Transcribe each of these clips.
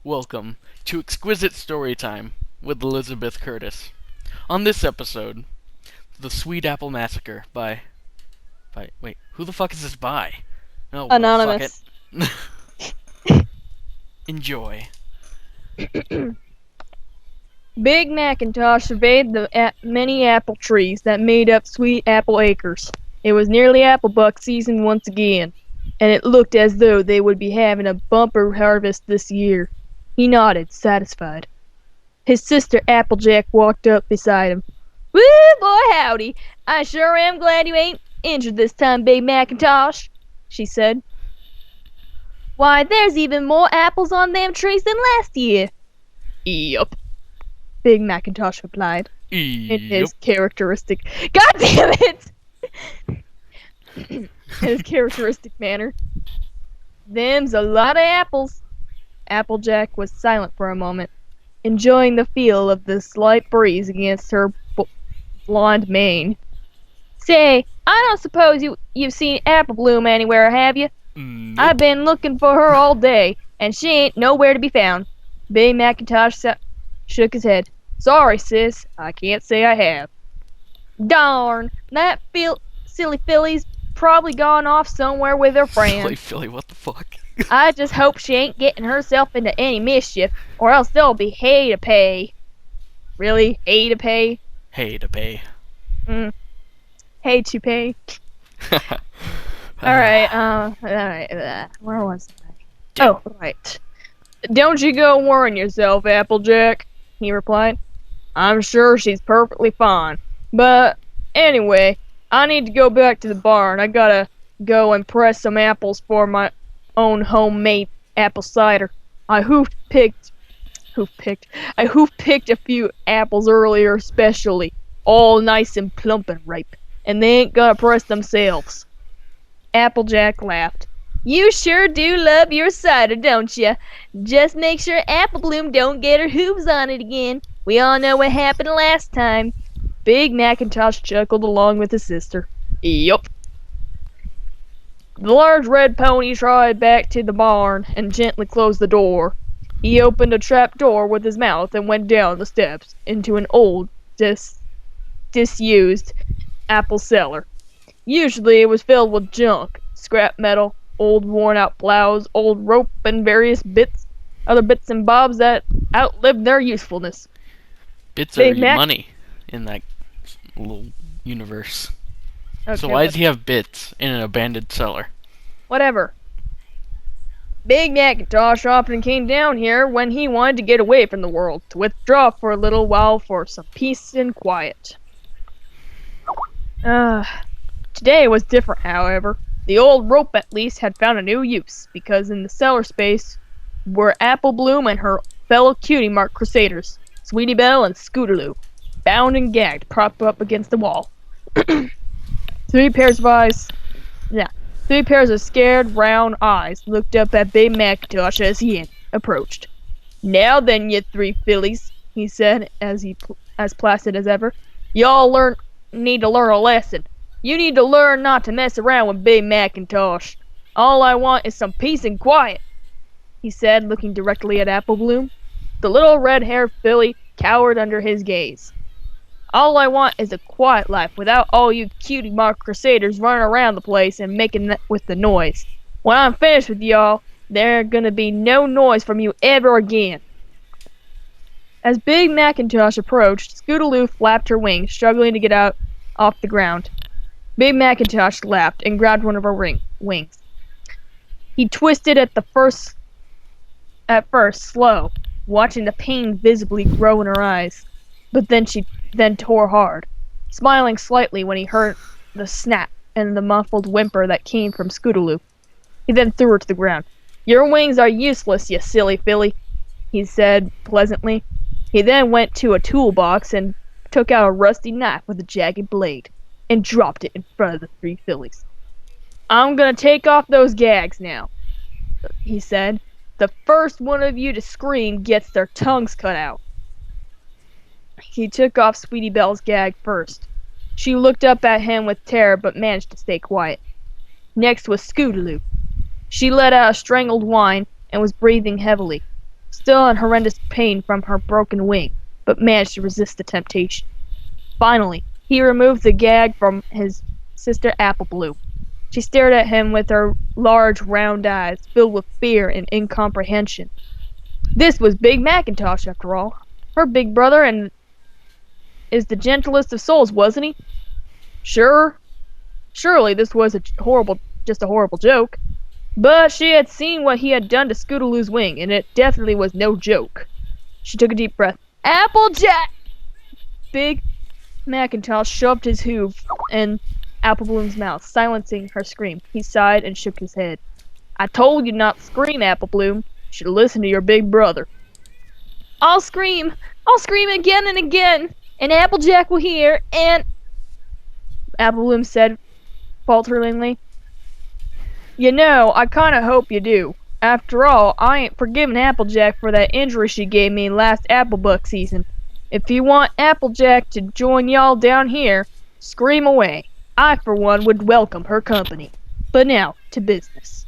Welcome to Exquisite Storytime with Elizabeth Curtis. On this episode, The Sweet Apple Massacre wait, who the fuck is this by? Oh, well, fuck Anonymous. it. Enjoy. Big Macintosh surveyed the many apple trees that made up Sweet Apple Acres. It was nearly apple buck season once again, and it looked as though they would be having a bumper harvest this year. He nodded, satisfied. His sister Applejack walked up beside him. "Woo, boy, howdy! I sure am glad you ain't injured this time, Big Macintosh," she said. "Why, there's even more apples on them trees than last year." "Yup," Big Macintosh replied, in his characteristic— God damn it! In his characteristic manner. "Them's a lot of apples." Applejack was silent for a moment, enjoying the feel of the slight breeze against her blonde mane. "Say, I don't suppose you've seen Apple Bloom anywhere, have you? Nope. I've been looking for her all day, and she ain't nowhere to be found." Big Macintosh shook his head. "Sorry, sis, I can't say I have." "Darn, that silly filly's probably gone off somewhere with her friend. Silly Philly, what the fuck? I just hope she ain't getting herself into any mischief, or else there'll be hay to pay." "Really? Hay to pay?" Hey to pay. Hay to pay. Alright, where was I? Oh, right. "Don't you go worrying yourself, Applejack," he replied. "I'm sure she's perfectly fine. But, anyway, I need to go back to the barn. I gotta go and press some apples for my own homemade apple cider. I hoof-picked a few apples earlier especially, all nice and plump and ripe, and they ain't gonna press themselves." Applejack laughed. "You sure do love your cider, don't ya? Just make sure Apple Bloom don't get her hooves on it again. We all know what happened last time." Big Macintosh chuckled along with his sister. "Yup." The large red pony trotted back to the barn and gently closed the door. He opened a trap door with his mouth and went down the steps into an old, disused apple cellar. Usually it was filled with junk, scrap metal, old worn-out plows, old rope, and various other bits and bobs that outlived their usefulness. Bits Big are Mac- money in that little universe. Okay, So why does he have bits in an abandoned cellar? Whatever. Big Macintosh often came down here when he wanted to get away from the world, to withdraw for a little while for some peace and quiet. Today was different, however. The old rope at least had found a new use, because in the cellar space were Apple Bloom and her fellow cutie mark crusaders, Sweetie Belle and Scootaloo, bound and gagged, propped up against the wall. Three pairs of scared, round eyes looked up at Big Macintosh as he approached. "Now then, you three fillies," he said, as placid as ever. "Y'all need to learn a lesson. You need to learn not to mess around with Big Macintosh. All I want is some peace and quiet," he said, looking directly at Apple Bloom. The little red-haired filly cowered under his gaze. "All I want is a quiet life without all you cutie mark crusaders running around the place and making with the noise. When I'm finished with y'all, there gonna be no noise from you ever again." As Big Macintosh approached, Scootaloo flapped her wings, struggling to get out off the ground. Big Macintosh laughed and grabbed one of her wings. He twisted at first slow, watching the pain visibly grow in her eyes. But then she tore hard, smiling slightly when he heard the snap and the muffled whimper that came from Scootaloo. He then threw her to the ground. "Your wings are useless, you silly filly," he said pleasantly. He then went to a toolbox and took out a rusty knife with a jagged blade, and dropped it in front of the three fillies. "I'm gonna take off those gags now," he said. "The first one of you to scream gets their tongues cut out." He took off Sweetie Belle's gag first. She looked up at him with terror but managed to stay quiet. Next was Scootaloo. She let out a strangled whine and was breathing heavily. still in horrendous pain from her broken wing, but managed to resist the temptation. Finally, he removed the gag from his sister Apple Bloom. She stared at him with her large, round eyes filled with fear and incomprehension. This was Big Macintosh, after all. Her big brother, and is the gentlest of souls, wasn't he? Surely this was just a horrible joke. But she had seen what he had done to Scootaloo's wing, and it definitely was no joke. She took a deep breath. Applejack! Big Macintosh shoved his hoof in Apple Bloom's mouth, silencing her scream. He sighed and shook his head. I told you not to scream, Apple Bloom. You should have listened to your big brother. I'll scream again and again, and Applejack will hear, and... Apple Bloom said falteringly. You know, I kinda hope you do. After all, I ain't forgiven Applejack for that injury she gave me last Applebuck season. If you want Applejack to join y'all down here, scream away. I, for one, would welcome her company. But now, to business.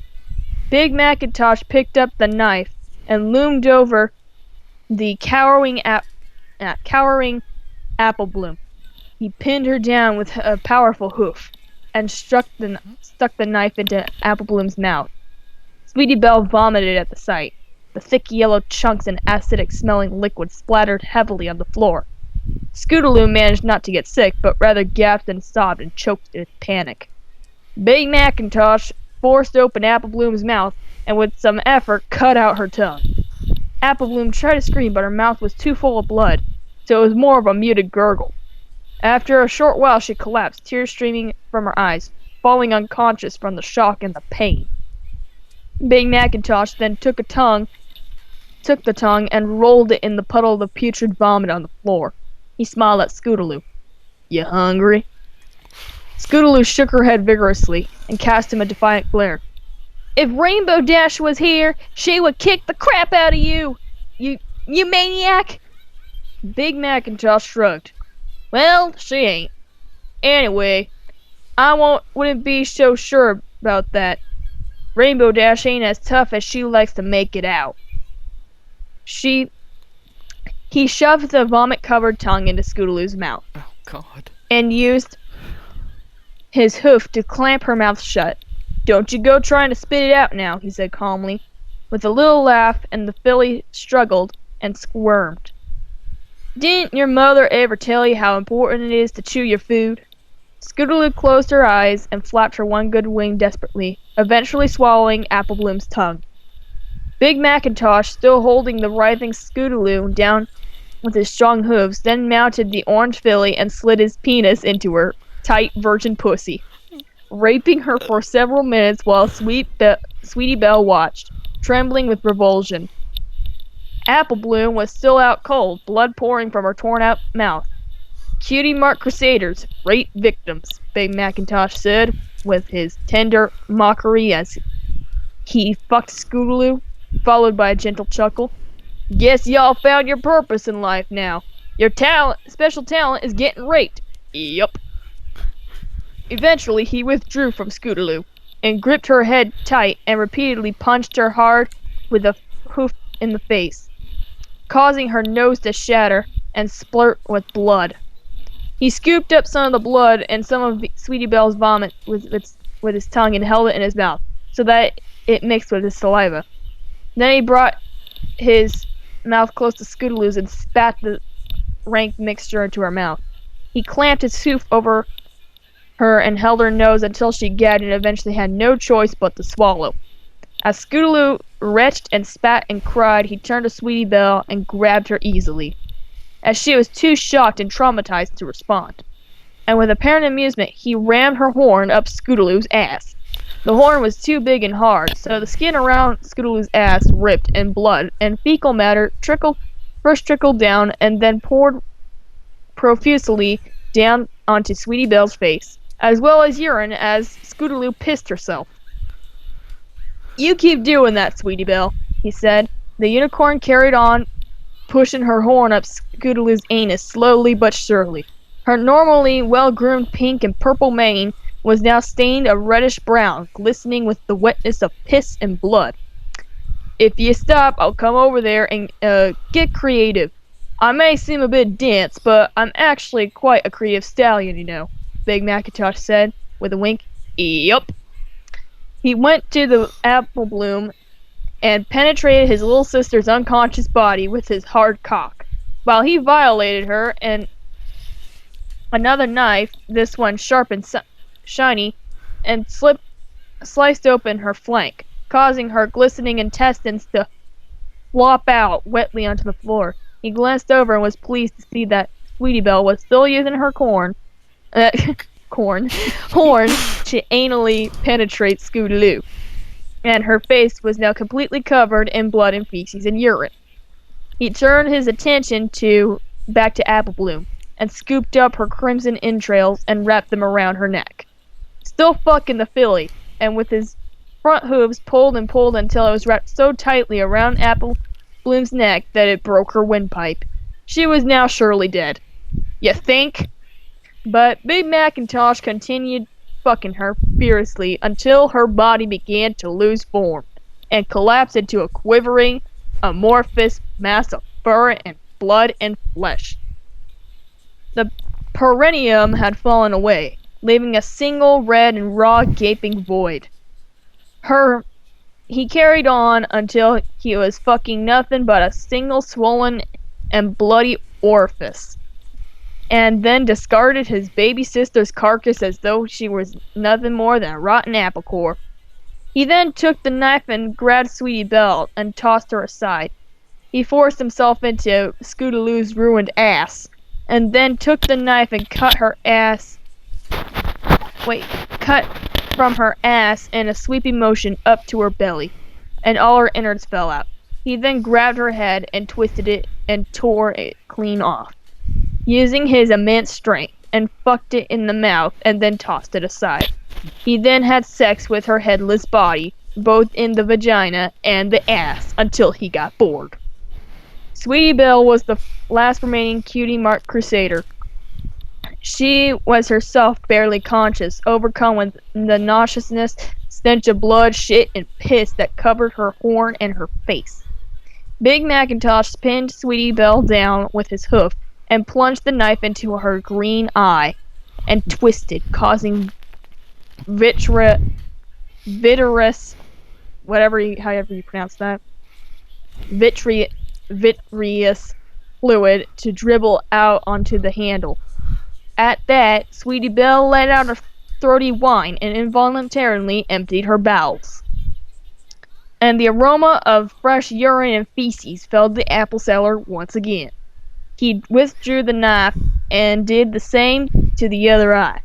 Big Macintosh picked up the knife and loomed over the cowering Apple Bloom. He pinned her down with a powerful hoof and stuck the knife into Apple Bloom's mouth. Sweetie Belle vomited at the sight. The thick yellow chunks and acidic-smelling liquid splattered heavily on the floor. Scootaloo managed not to get sick, but rather gasped and sobbed and choked in panic. Big Macintosh forced open Apple Bloom's mouth and with some effort cut out her tongue. Apple Bloom tried to scream, but her mouth was too full of blood, so it was more of a muted gurgle. After a short while she collapsed, tears streaming from her eyes, falling unconscious from the shock and the pain. Big Macintosh then took the tongue and rolled it in the puddle of putrid vomit on the floor. He smiled at Scootaloo. You hungry? Scootaloo shook her head vigorously and cast him a defiant glare. If Rainbow Dash was here, she would kick the crap out of you! You maniac! Big Macintosh shrugged. Well, she ain't. Anyway, I wouldn't be so sure about that. Rainbow Dash ain't as tough as she likes to make it out. He shoved the vomit-covered tongue into Scootaloo's mouth. Oh, God. And used his hoof to clamp her mouth shut. Don't you go trying to spit it out now, he said calmly. With a little laugh, and the filly struggled and squirmed. Didn't your mother ever tell you how important it is to chew your food? Scootaloo closed her eyes and flapped her one good wing desperately, eventually swallowing Apple Bloom's tongue. Big Macintosh, still holding the writhing Scootaloo down with his strong hooves, then mounted the orange filly and slid his penis into her tight virgin pussy, raping her for several minutes while Sweetie Belle watched, trembling with revulsion. Apple Bloom was still out cold, blood pouring from her torn-out mouth. Cutie Mark Crusaders, rape victims, Big Macintosh said, with his tender mockery as he fucked Scootaloo, followed by a gentle chuckle. Guess y'all found your purpose in life now. Your special talent is getting raped. Yup. Eventually, he withdrew from Scootaloo and gripped her head tight and repeatedly punched her hard with a hoof in the face, causing her nose to shatter and splurt with blood. He scooped up some of the blood and some of Sweetie Belle's vomit with his tongue and held it in his mouth, so that it mixed with his saliva. Then he brought his mouth close to Scootaloo's and spat the rank mixture into her mouth. He clamped his hoof over her and held her nose until she gagged and eventually had no choice but to swallow. As Scootaloo retched and spat and cried, he turned to Sweetie Belle and grabbed her easily, as she was too shocked and traumatized to respond. And with apparent amusement, he rammed her horn up Scootaloo's ass. The horn was too big and hard, so the skin around Scootaloo's ass ripped and blood and fecal matter first trickled down and then poured profusely down onto Sweetie Belle's face, as well as urine as Scootaloo pissed herself. You keep doing that, Sweetie Belle, he said. The unicorn carried on, pushing her horn up Scootaloo's anus slowly but surely. Her normally well-groomed pink and purple mane was now stained a reddish brown, glistening with the wetness of piss and blood. If you stop, I'll come over there and get creative. I may seem a bit dense, but I'm actually quite a creative stallion, you know, Big Macintosh said, with a wink. Yup. He went to the apple bloom and penetrated his little sister's unconscious body with his hard cock, while he violated her, and another knife, this one sharp and shiny, and sliced open her flank, causing her glistening intestines to flop out wetly onto the floor. He glanced over and was pleased to see that Sweetie Belle was still using her uh, horn to anally penetrate Scootaloo, and her face was now completely covered in blood and feces and urine. He turned his attention back to Apple Bloom, and scooped up her crimson entrails and wrapped them around her neck. Still fucking the filly, and with his front hooves pulled and pulled until it was wrapped so tightly around Apple Bloom's neck that it broke her windpipe. She was now surely dead. You think? But Big Macintosh continued fucking her furiously until her body began to lose form and collapse into a quivering, amorphous mass of fur and blood and flesh. The perineum had fallen away, leaving a single red and raw gaping void. He carried on until he was fucking nothing but a single swollen and bloody orifice, and then discarded his baby sister's carcass as though she was nothing more than a rotten apple core. He then took the knife and grabbed Sweetie Belle and tossed her aside. He forced himself into Scootaloo's ruined ass, and then took the knife and cut from her ass in a sweeping motion up to her belly, and all her innards fell out. He then grabbed her head and twisted it and tore it clean off, using his immense strength, and fucked it in the mouth and then tossed it aside. He then had sex with her headless body, both in the vagina and the ass, until he got bored. Sweetie Belle was the last remaining cutie mark crusader. She was herself barely conscious, overcome with the nauseousness, stench of blood, shit, and piss that covered her horn and her face. Big Macintosh pinned Sweetie Belle down with his hoof and plunged the knife into her green eye and twisted, causing vitreous, however you pronounce that, vitreous fluid to dribble out onto the handle. At that, Sweetie Belle let out a throaty whine and involuntarily emptied her bowels, and the aroma of fresh urine and feces filled the apple cellar once again. He withdrew the knife and did the same to the other eye,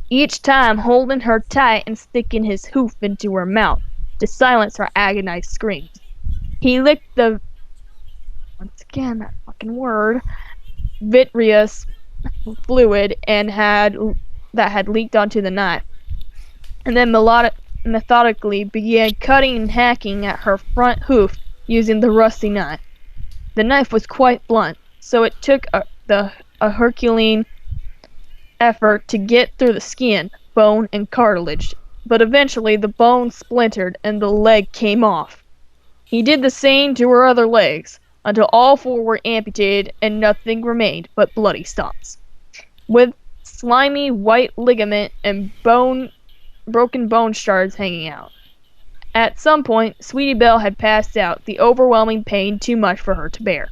each time holding her tight and sticking his hoof into her mouth to silence her agonized screams. He licked the, once again, that fucking word, vitreous fluid that had leaked onto the knife, and then methodically began cutting and hacking at her front hoof using the rusty knife. The knife was quite blunt, so it took a Herculean effort to get through the skin, bone, and cartilage, but eventually the bone splintered and the leg came off. He did the same to her other legs, until all four were amputated and nothing remained but bloody stumps, with slimy white ligament and broken bone shards hanging out. At some point, Sweetie Belle had passed out, the overwhelming pain too much for her to bear.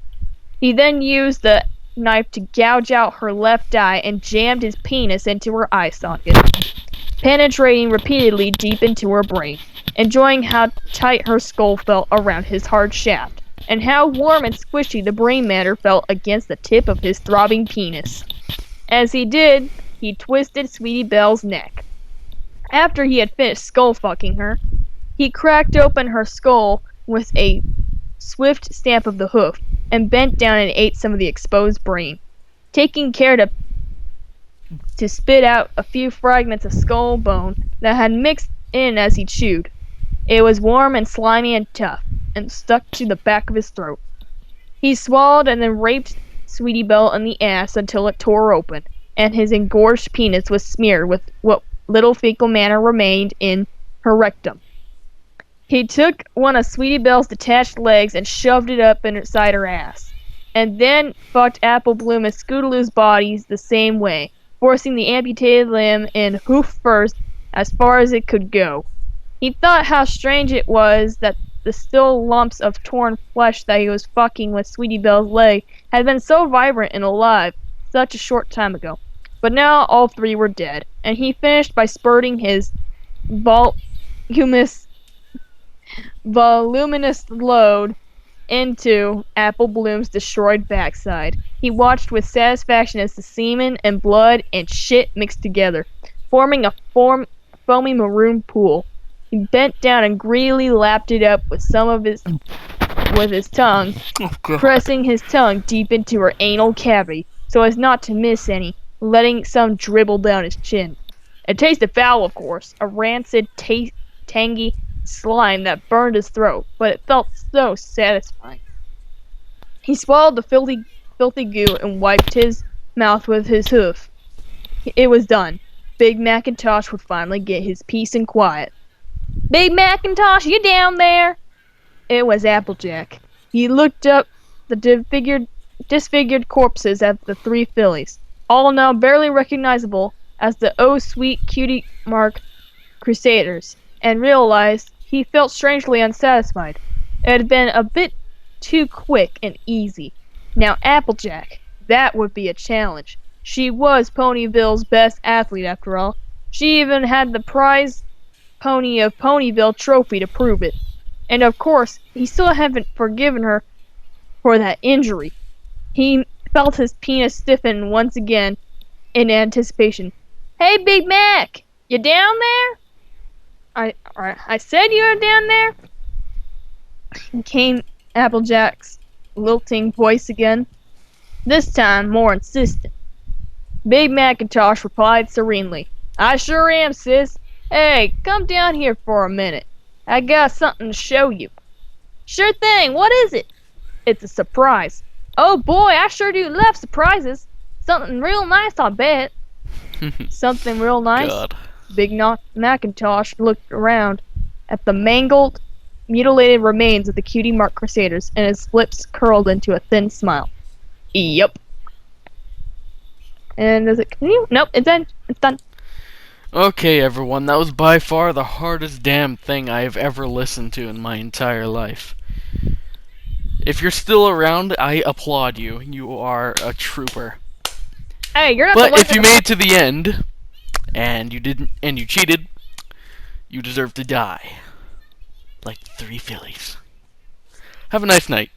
He then used the knife to gouge out her left eye and jammed his penis into her eye socket, penetrating repeatedly deep into her brain, enjoying how tight her skull felt around his hard shaft, and how warm and squishy the brain matter felt against the tip of his throbbing penis. As he did, he twisted Sweetie Belle's neck. After he had finished skull-fucking her, he cracked open her skull with a swift stamp of the hoof, and bent down and ate some of the exposed brain, taking care to spit out a few fragments of skull bone that had mixed in as he chewed. It was warm and slimy and tough, and stuck to the back of his throat. He swallowed and then raped Sweetie Belle in the ass until it tore open, and his engorged penis was smeared with what little fecal matter remained in her rectum. He took one of Sweetie Belle's detached legs and shoved it up inside her ass. And then fucked Apple Bloom and Scootaloo's bodies the same way, forcing the amputated limb in hoof first as far as it could go. He thought how strange it was that the still lumps of torn flesh that he was fucking with Sweetie Belle's leg had been so vibrant and alive such a short time ago. But now all three were dead, and he finished by spurting his voluminous load into Apple Bloom's destroyed backside. He watched with satisfaction as the semen and blood and shit mixed together, forming a foamy maroon pool. He bent down and greedily lapped it up with his tongue, Oh god. pressing his tongue deep into her anal cavity so as not to miss any, letting some dribble down his chin. It tasted foul, of course, a rancid, tangy slime that burned his throat, but it felt so satisfying. He swallowed the filthy goo and wiped his mouth with his hoof. It was done. Big Macintosh would finally get his peace and quiet. "Big Macintosh, you down there?" It was Applejack. He looked up the disfigured corpses at the three fillies, all now barely recognizable as the Oh Sweet Cutie Mark Crusaders, and realized he felt strangely unsatisfied. It had been a bit too quick and easy. Now Applejack, that would be a challenge. She was Ponyville's best athlete after all. She even had the prize pony of Ponyville trophy to prove it. And of course, he still hadn't forgiven her for that injury. He felt his penis stiffen once again in anticipation. "Hey, Big Mac, you down there?" I said you were down there? Came Applejack's lilting voice again, this time more insistent. Big Macintosh replied serenely, "I sure am, sis. Hey, come down here for a minute. I got something to show you." "Sure thing, what is it?" "It's a surprise." "Oh boy, I sure do love surprises. Something real nice, I bet." Something real nice? God. Big Macintosh looked around at the mangled, mutilated remains of the Cutie Mark Crusaders, and his lips curled into a thin smile. "Yup." And does it continue? Nope, it's done. It's done. Okay, everyone, that was by far the hardest damn thing I have ever listened to in my entire life. If you're still around, I applaud you. You are a trooper. Hey, you're not But the if you made it to the end, and you cheated, you deserve to die. Like 3 fillies. Have a nice night.